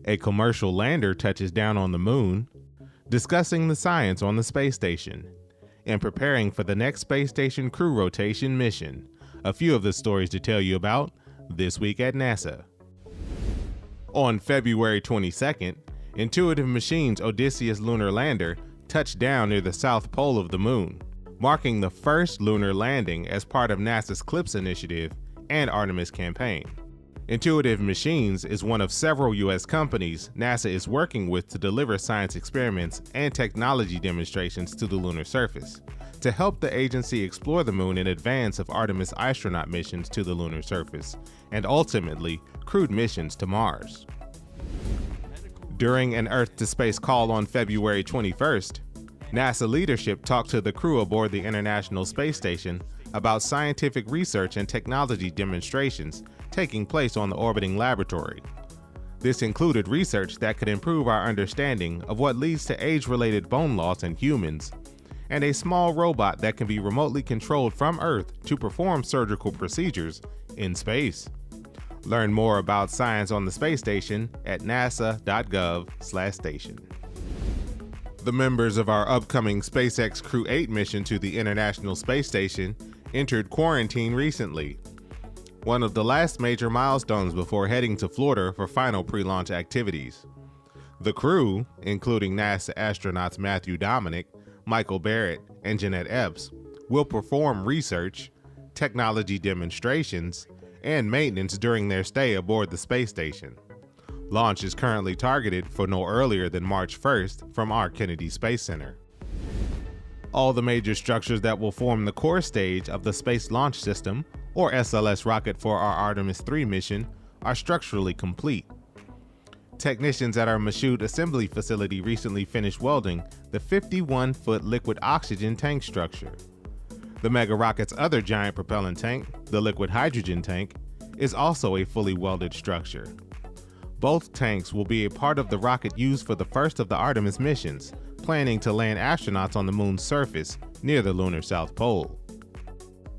A commercial lander touches down on the moon, discussing the science on the space station, and preparing for the next space station crew rotation mission. A few of the stories to tell you about this week at NASA. On February 22nd, Intuitive Machines' Odysseus lunar lander touched down near the south pole of the moon, marking the first lunar landing as part of NASA's CLIPS initiative and Artemis campaign. Intuitive Machines is one of several U.S. companies NASA is working with to deliver science experiments and technology demonstrations to the lunar surface, to help the agency explore the moon in advance of Artemis astronaut missions to the lunar surface, and ultimately crewed missions to Mars. During an Earth-to-Space call on February 21st, NASA leadership talked to the crew aboard the International Space Station about scientific research and technology demonstrations taking place on the orbiting laboratory. This included research that could improve our understanding of what leads to age-related bone loss in humans, and a small robot that can be remotely controlled from Earth to perform surgical procedures in space. Learn more about science on the space station at nasa.gov/station. The members of our upcoming SpaceX Crew 8 mission to the International Space Station entered quarantine recently, one of the last major milestones before heading to Florida for final pre-launch activities. The crew, including NASA astronauts Matthew Dominic, Michael Barrett, and Jeanette Epps, will perform research, technology demonstrations, and maintenance during their stay aboard the space station. Launch is currently targeted for no earlier than March 1st from our Kennedy Space Center. All the major structures that will form the core stage of the Space Launch System, or SLS rocket for our Artemis 3 mission, are structurally complete. Technicians at our Michoud assembly facility recently finished welding the 51-foot liquid oxygen tank structure. The mega rocket's other giant propellant tank, the liquid hydrogen tank, is also a fully welded structure. Both tanks will be a part of the rocket used for the first of the Artemis missions, planning to land astronauts on the moon's surface near the lunar South Pole.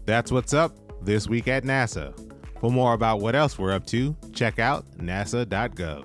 That's what's up this week at NASA. For more about what else we're up to, check out nasa.gov.